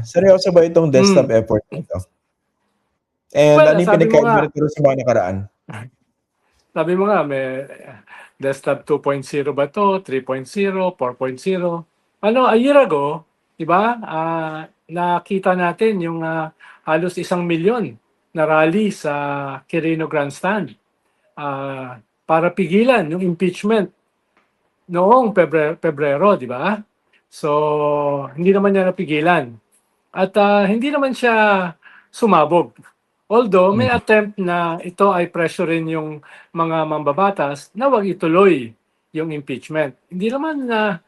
Seryoso ba itong desktop Hmm. effort na ito? And Well, ano yung sabi mo pinagkaiba nga, nito sa mga nakaraan? sabi mo nga may desktop 2.0 ba to, 3.0, 4.0. Ano, a year ago, 'di ba? Nakita natin yung halos 1,000,000 na rally sa Quirino Grandstand para pigilan yung impeachment noong Pebrero, 'di ba? So, hindi naman niya napigilan. At hindi naman siya sumabog. Although may Mm. attempt na ito ay pressurein yung mga mambabatas na wag ituloy yung impeachment. Hindi naman na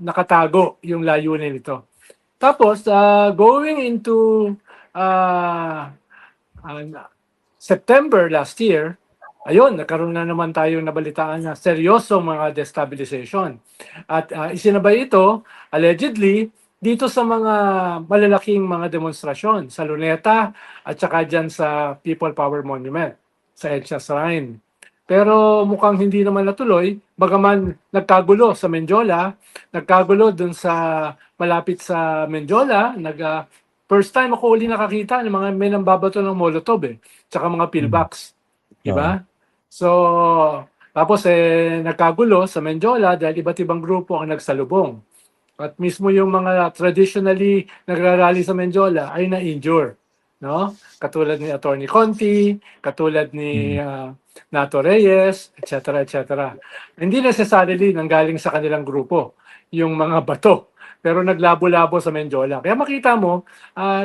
nakatago yung layunin nito. Tapos going into uh, uh, September last year, ayun, nagkaroon na naman tayo nabalitaan na seryosong mga destabilization. At isinabay ito, allegedly, dito sa mga malalaking mga demonstrasyon sa Luneta at saka dyan sa People Power Monument, sa EDSA Shrine. Pero mukhang hindi naman natuloy, bagaman nagkagulo sa Menjola, nagkagulo dun sa malapit sa Menjola, first time ako uli nakakita ng mga may nambabato ng Molotov tsaka mga pillbox, di Oo. ba? So, tapos nagkagulo sa Menjola dahil iba't ibang grupo ang nagsalubong. At mismo yung mga traditionally nagrarally sa Menjola ay na-injure, no? Katulad ni Attorney Conti, katulad ni Nato Reyes, etc. etc. Hindi necessarily nanggaling sa kanilang grupo yung mga bato, pero naglabo-labo sa Menjola. Kaya makita mo,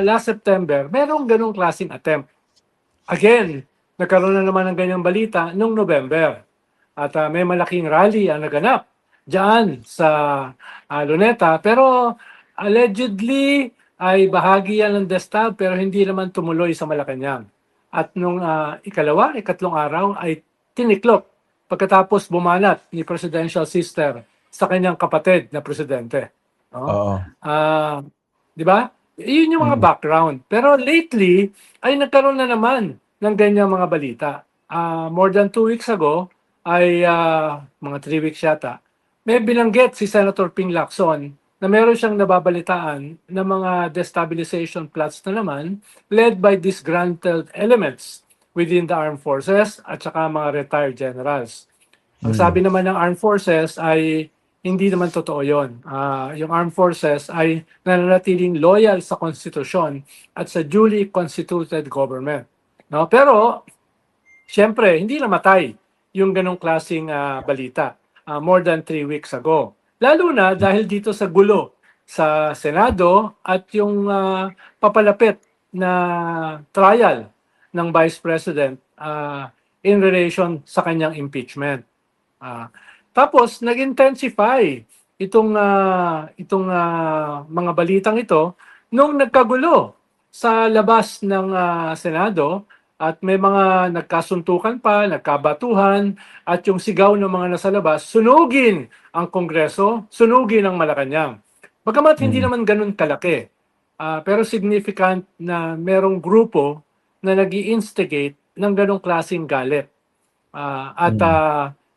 last September, merong ganong klaseng attempt. Again, nagkaroon na naman ng ganyang balita noong November. At may malaking rally ang naganap diyan sa Luneta. Pero allegedly ay bahagi yan ng desktop pero hindi naman tumuloy sa Malacanang. At nung ikatlong araw ay tiniklop pagkatapos bumanat ni Presidential Sister sa kanyang kapatid na presidente. No? Oo. Di ba? Yun yung mga Mm. background. Pero lately, ay nagkaroon na naman ng ganyang mga balita. More than 2 weeks ago, ay mga 3 weeks yata, may binanggit si Senator Ping Lacson na meron siyang nababalitaan na mga destabilization plots na naman led by disgruntled elements within the armed forces at saka mga retired generals. Ang sabi naman ng armed forces ay hindi naman totoo yon. Yung armed forces ay nananatiling loyal sa konstitusyon at sa duly constituted government. No? Pero, siyempre, hindi namatay yung ganong klaseng balita more than 3 weeks ago. Lalo na dahil dito sa gulo sa Senado at yung papalapit na trial ng Vice President in relation sa kanyang impeachment. Tapos nag-intensify itong mga balitang ito nung nagkagulo sa labas ng Senado at may mga nagkasuntukan pa, nagkabatuhan at yung sigaw ng mga nasa labas, sunugin ang Kongreso, sunugin ang Malacanang. Bagamat hindi naman ganun kalaki, pero significant na merong grupo na nag-i-instigate ng ganong klaseng galit.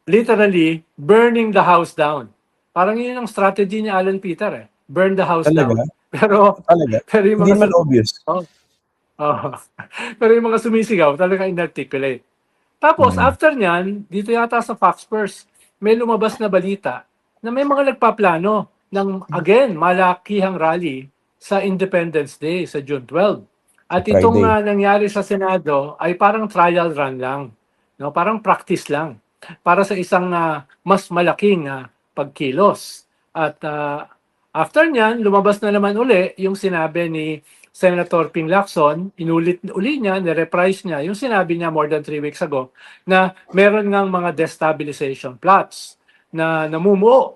Literally burning the house down. Parang yun ang strategy ni Alan Peter burn the house Talaga? down. Pero Talaga? yung Hindi mga naman obvious? pero yung mga sumisigaw talaga inarticulate. Tapos Mm. after niyan, dito yata sa Fox First, may lumabas na balita na may mga nagpaplano ng again malakihang rally sa Independence Day sa June 12. At itong Friday. nangyari sa Senado ay parang trial run lang, no? Parang practice lang para sa isang mas malaking pagkilos. At after niyan, lumabas na naman uli yung sinabi ni Senator Ping Lacson, inulit uli niya, nireprise niya, yung sinabi niya more than 3 weeks ago, na meron ngang mga destabilization plots na namumuo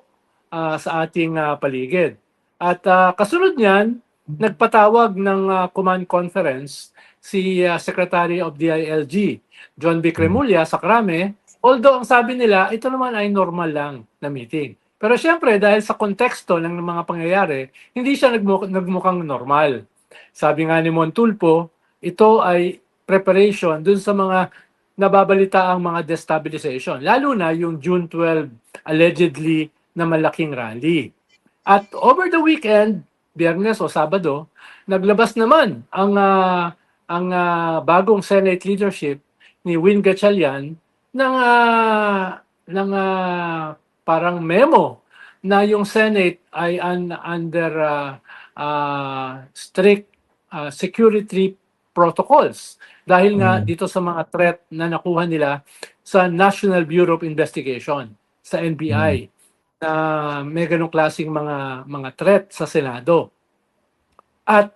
sa ating paligid. At kasunod niyan, nagpatawag ng command conference si Secretary of DILG, John B. Cremulya sa Krame, although ang sabi nila, ito naman ay normal lang na meeting. Pero siyempre, dahil sa konteksto ng mga pangyayari, hindi siya nagmukhang normal. Sabi nga ni Montulpo, ito ay preparation dun sa mga nababalita ang mga destabilization. Lalo na yung June 12 allegedly na malaking rally. At over the weekend, Biyernes o Sabado, naglabas naman ang bagong Senate leadership ni Win Gatchalian ng parang memo na yung Senate ay under strict security protocols dahil nga dito sa mga threat na nakuha nila sa National Bureau of Investigation, sa NBI, na may ganong klaseng mga threat sa Senado. At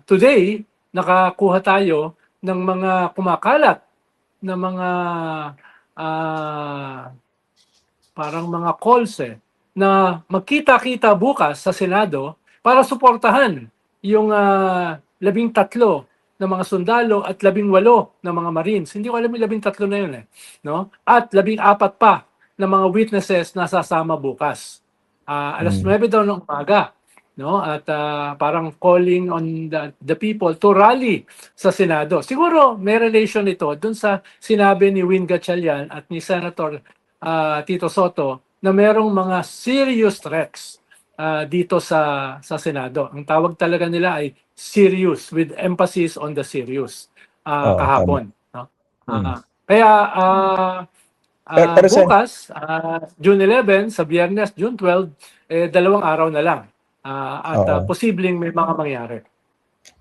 today, nakakuha tayo ng mga kumakalat na mga parang mga calls na magkita-kita bukas sa Senado para suportahan yung 13 na mga sundalo at 18 na mga Marines. Hindi ko alam yung 13 na yun no? At 14 pa na mga witnesses na sasama bukas. Alas 9 daw ng umaga. No? At parang calling on the people to rally sa Senado. Siguro may relation ito dun sa sinabi ni Win Gatchalian at ni Senator Tito Soto na merong mga serious threats dito sa Senado. Ang tawag talaga nila ay serious, with emphasis on the serious kahapon. No? Kaya bukas, June 11, sa Biyernes, June 12, 2 araw na lang. Posibleng may mga mangyari.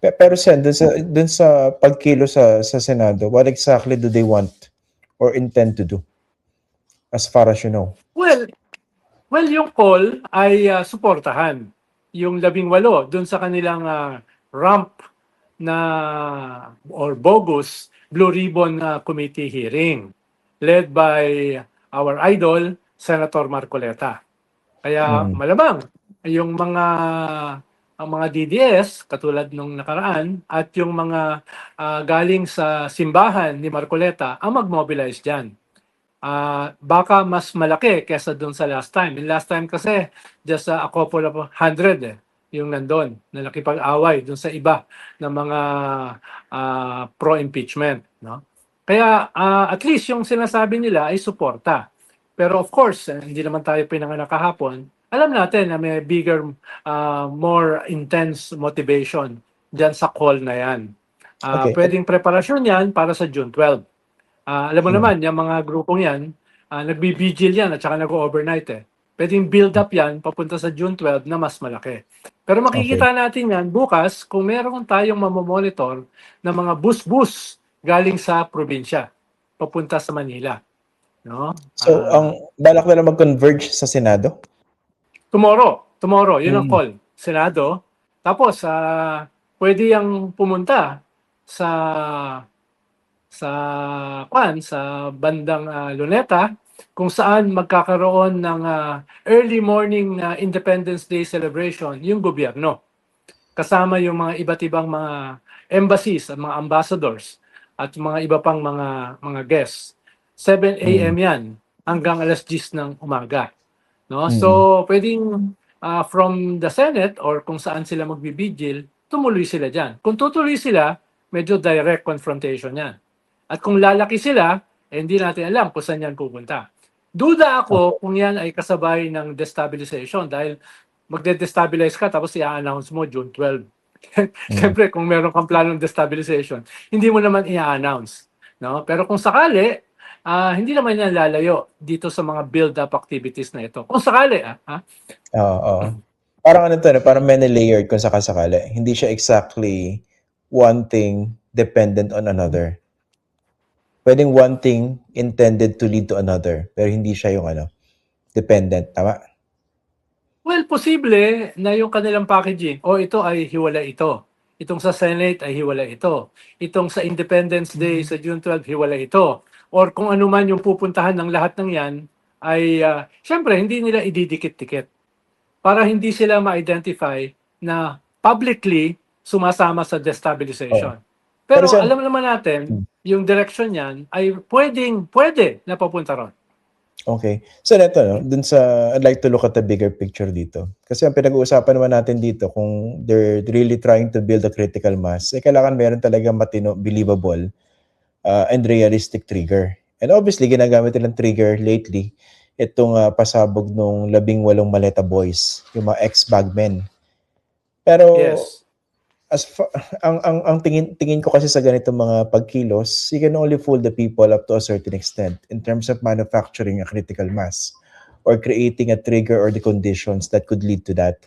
Pero Sen, dun sa pagkilo sa Senado, what exactly do they want or intend to do? As far as you know. Well, yung call ay suportahan yung 18 dun sa kanilang rump na or bogus Blue Ribbon Committee hearing led by our idol, Senator Marcoleta. Kaya malamang yung mga DDS katulad nung nakaraan at yung mga galing sa simbahan ni Marcoleta ang mag-mobilize diyan. Baka mas malaki kesa doon sa last time. Yung last time kasi just a couple of 100 yung nandun na nakipag-away doon sa iba ng mga pro-impeachment. No? Kaya at least yung sinasabi nila ay suporta. Pero of course, hindi naman tayo pinanganak kahapon. Alam natin na may bigger, more intense motivation dyan sa call na yan. Pwedeng preparasyon yan para sa June 12. Alam mo naman, yung mga grupong yan, nagbibigil yan at saka nag-overnight Pwedeng build up yan papunta sa June 12 na mas malaki. Pero makikita natin yan bukas kung meron tayong mamomonitor na mga bus-bus galing sa probinsya papunta sa Manila. No? So, ang balak nila mag-converge sa Senado? Tomorrow, yun ang call. Senado. Tapos, pwede yang pumunta sa bandang Luneta kung saan magkakaroon ng early morning Independence Day celebration yung gobyerno. Kasama yung mga iba't ibang mga embassies at mga ambassadors at mga iba pang mga guests. 7 a.m. yan hanggang alas 10 ng umaga. No? So, pwedeng from the Senate or kung saan sila magbibigil, tumuloy sila dyan. Kung tutuloy sila, medyo direct confrontation yan. At kung lalaki sila, hindi natin alam kung saan yan pupunta. Duda ako kung yan ay kasabay ng destabilization dahil magde-destabilize ka tapos i-announce mo June 12. Siyempre, kung meron kang planong destabilization, hindi mo naman i-announce. No? Pero kung sakali, hindi naman yan lalayo dito sa mga build-up activities na ito. Kung sakali, Parang ano to, parang many layered kung sakasakali. Hindi siya exactly one thing dependent on another. Pwedeng one thing intended to lead to another, pero hindi siya yung dependent. Tama? Well, posible na yung kanilang packaging, ito ay hiwala ito. Itong sa Senate ay hiwala ito. Itong sa Independence Day sa June 12, hiwala ito. Or kung ano man yung pupuntahan ng lahat ng yan, ay syempre hindi nila ididikit-dikit. Para hindi sila ma-identify na publicly sumasama sa destabilization. Pero alam naman natin, yung direction niyan ay pwede na papunta ron. Okay. So neto, dun sa, I'd like to look at the bigger picture dito. Kasi ang pinag-uusapan naman natin dito, kung they're really trying to build a critical mass, kailangan meron talaga matino, believable, and realistic trigger. And obviously, ginagamit nilang trigger lately itong pasabog nung 18 Maleta Boys, yung mga ex-bagmen. Pero Yes. as fa- ang tingin ko kasi sa ganitong mga pagkilos, you can only fool the people up to a certain extent in terms of manufacturing a critical mass or creating a trigger or the conditions that could lead to that.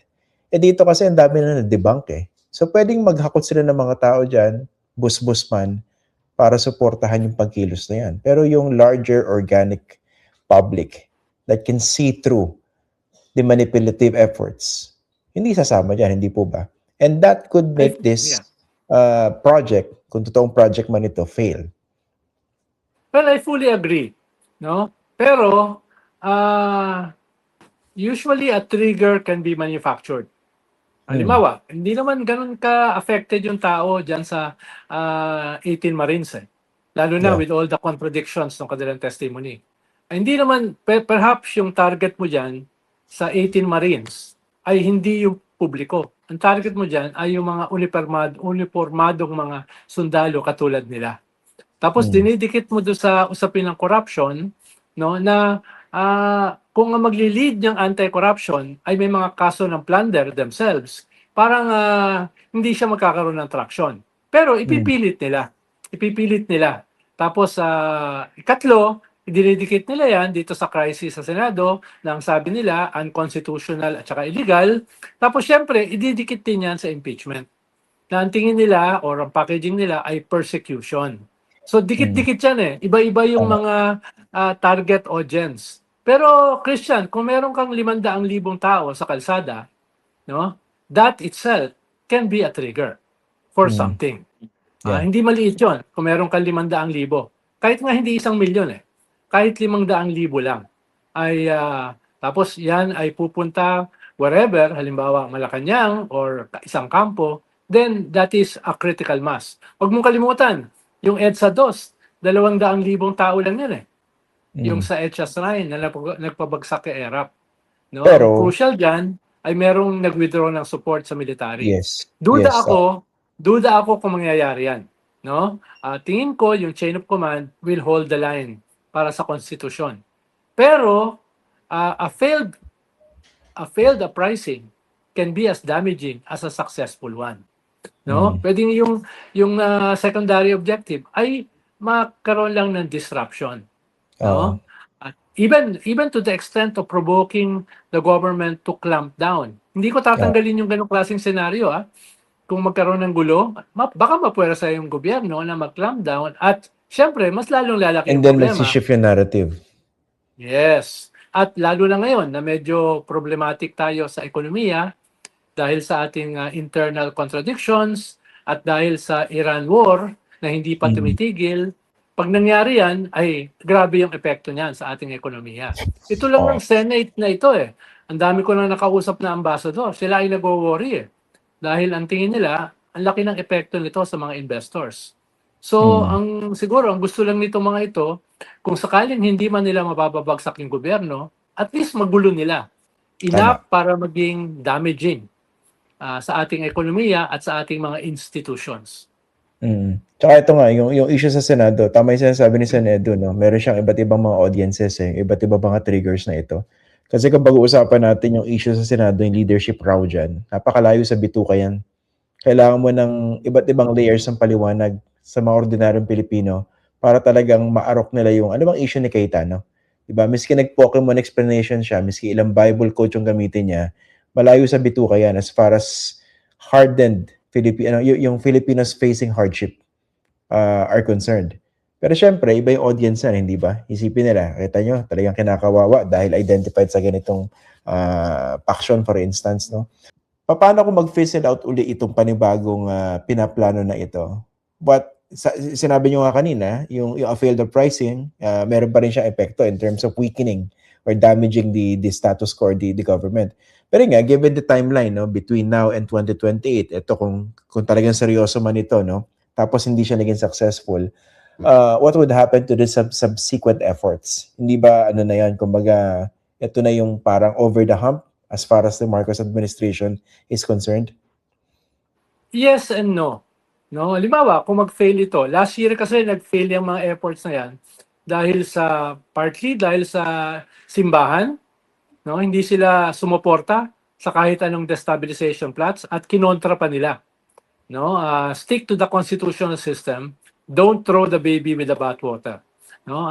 Eh dito kasi ang dami na na-debunk eh. So pwedeng maghakot sila ng mga tao dyan, bus-bus man, para suportahan yung pagkilos na yan. Pero yung larger organic public that can see through the manipulative efforts, hindi sasama dyan, hindi po ba? And that could make this Yeah. project, kung totoong project man ito, fail. Well, I fully agree, no? Pero usually a trigger can be manufactured. Halimbawa, hindi naman ganun ka-affected yung tao dyan sa 18 Marines eh. Lalo na Yeah. with all the contradictions ng kanilang testimony. Hindi naman, perhaps yung target mo dyan sa 18 Marines ay hindi yung publiko. Ang target mo dyan ay yung mga uniformadong mga sundalo katulad nila. Tapos dinidikit mo doon sa usapin ng corruption, no, na kung ang magli-lead ng anti-corruption ay may mga kaso ng plunder themselves, parang hindi siya magkakaroon ng traction. Pero ipipilit nila. Ipipilit nila. Tapos ikatlo, dinidikit nila yan dito sa crisis sa Senado nang sabi nila unconstitutional at saka illegal. Tapos syempre, ididikit din yan sa impeachment. Na ang tingin nila or ang packaging nila ay persecution. So dikit-dikit yan eh. Iba-iba yung mga target audience. Pero Christian, kung meron kang 500,000 tao sa kalsada, no, that itself can be a trigger for something. Yeah. Hindi maliit yun kung meron kang 500,000. Kahit nga hindi 1,000,000 eh. Kahit 500,000 lang. Ay, tapos yan ay pupunta wherever, halimbawa Malacanang or isang kampo, then that is a critical mass. Huwag mong kalimutan, yung EDSA 2, 200,000 tao lang yan eh. Yung sa EDSA Shrine na nagpabagsak kay ERAP. No? Pero, ang crucial dyan ay merong nag-withdraw ng support sa military. yes. Duda Yes. ako kung mangyayari yan. No? Tingin ko yung chain of command will hold the line para sa konstitusyon. Pero a failed uprising can be as damaging as a successful one. No? Pwedeng yung secondary objective ay magkaroon lang ng disruption. No? Even to the extent of provoking the government to clamp down. Hindi ko tatanggalin yung ganong klaseng senaryo. Kung magkaroon ng gulo, baka mapwersa yung gobyerno na mag-clamp down at syempre, mas lalong lalaki And yung then problema. magsishift yung narrative. Yes. At lalo na ngayon na medyo problematic tayo sa ekonomiya dahil sa ating internal contradictions at dahil sa Iran war na hindi pa tumitigil, pag nangyari yan, ay grabe yung epekto niyan sa ating ekonomiya. Ito lang ng Senate na ito eh. Ang dami ko lang nakausap na ambassador. Sila ay nag-worry eh. Dahil ang tingin nila, ang laki ng epekto nito sa mga investors. So, siguro, ang gusto lang nito mga ito, kung sakaling hindi man nila mababagsak yung gobyerno, at least magulo nila. Enough para maging damaging sa ating ekonomiya at sa ating mga institutions. Tsaka ito nga, yung issue sa Senado, tama yung sinasabi ni Senedo, no? Meron siyang iba't ibang mga audiences iba't ibang mga triggers na ito. Kasi kung pag-uusapan natin yung issue sa Senado, yung leadership row dyan, napakalayo sa bituka yan. Kailangan mo ng iba't ibang layers ng paliwanag sa mga ordinaryong Pilipino para talagang maarok nila yung ano bang issue ni Cayetano. Diba? Miski nag-Pokemon explanation siya, miski ilang Bible quote yung gamitin niya, malayo sa bituka yan as far as hardened yung Filipinos facing hardship are concerned. Pero syempre, iba yung audience na, hindi ba? Isipin nila, kita nyo, talagang kinakawawa dahil identified sa ganitong faction, for instance, no? Paano kung mag-fizzle out uli itong panibagong pinaplano na ito? But sinabi nyo nga kanina, yung failed uprising, meron pa rin siyang epekto in terms of weakening or damaging the status quo, the government. Pero nga, given the timeline, no, between now and 2028, ito kung talagang seryoso man ito, no, tapos hindi siya naging successful, what would happen to the subsequent efforts? Hindi ba, ano na yan, kumbaga, ito na yung parang over the hump as far as the Marcos administration is concerned? Yes and no. No, halimbawa, kung mag-fail ito, last year kasi nag-fail yung mga efforts na yan partly dahil sa simbahan, no? Hindi sila sumuporta sa kahit anong destabilization plots at kinontra pa nila, no? Stick to the constitutional system. Don't throw the baby with the bathwater. No?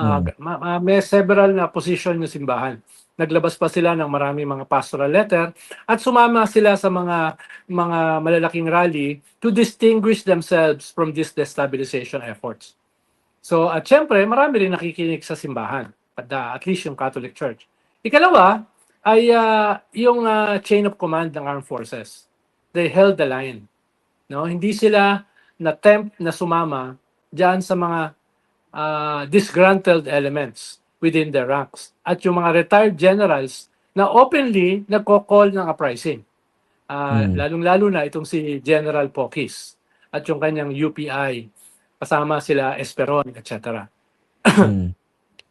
May several na position yung simbahan. Naglabas pa sila ng maraming mga pastoral letter at sumama sila sa mga malalaking rally to distinguish themselves from these destabilization efforts. So, at syempre, marami rin nakikinig sa simbahan, at least yung Catholic Church. Ikalawa ay yung chain of command ng armed forces. They held the line. No? Hindi sila na-tempt na sumama diyan sa mga disgruntled elements within their ranks. At yung mga retired generals na openly nagko-call ng uprising. Lalong-lalo na itong si General Pocis at yung kanyang UPI, kasama sila Esperon, etc.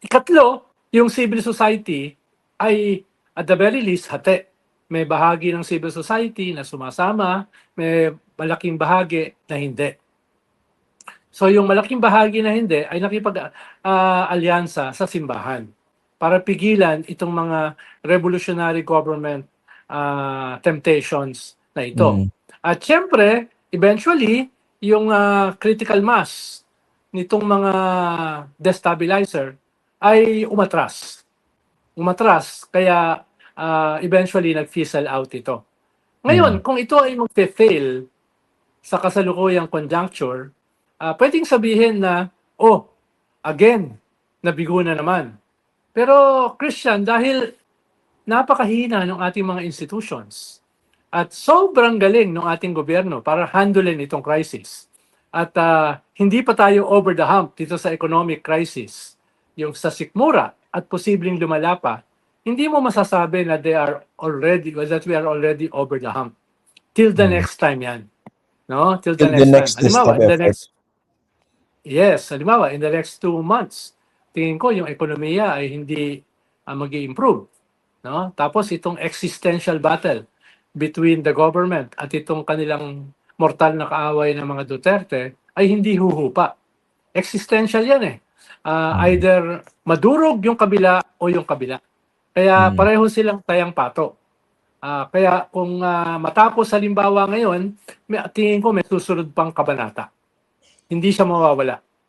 Ikatlo, yung civil society ay at the very least hati. May bahagi ng civil society na sumasama, may malaking bahagi na hindi. So yung malaking bahagi na hindi ay nakipag-alyansa sa simbahan para pigilan itong mga revolutionary government temptations na ito. At syempre, eventually, yung critical mass nitong mga destabilizer ay umatras. Kaya eventually nag-fizzle out ito. Ngayon, kung ito ay mag-fail sa kasalukuyang conjuncture, pwedeng sabihin na, again, nabigo na naman. Pero Christian, dahil napakahina ng ating mga institutions at sobrang galing ng ating gobyerno para handlein itong crisis at hindi pa tayo over the hump dito sa economic crisis, yung sa sikmura at posibleng lumala pa, hindi mo masasabi na that we are already over the hump. Till the next time yan. No? Till the next time. Halimbawa, in the next 2 months, tingin ko yung ekonomiya ay hindi mag-i-improve. No? Tapos itong existential battle between the government at itong kanilang mortal na kaaway ng mga Duterte ay hindi huhupa. Existential yan eh. Either madurog yung kabila o yung kabila. Kaya pareho silang tayang pato. Kaya kung matapos halimbawa ngayon, tingin ko may susunod pang kabanata. Hindi siya mawawala.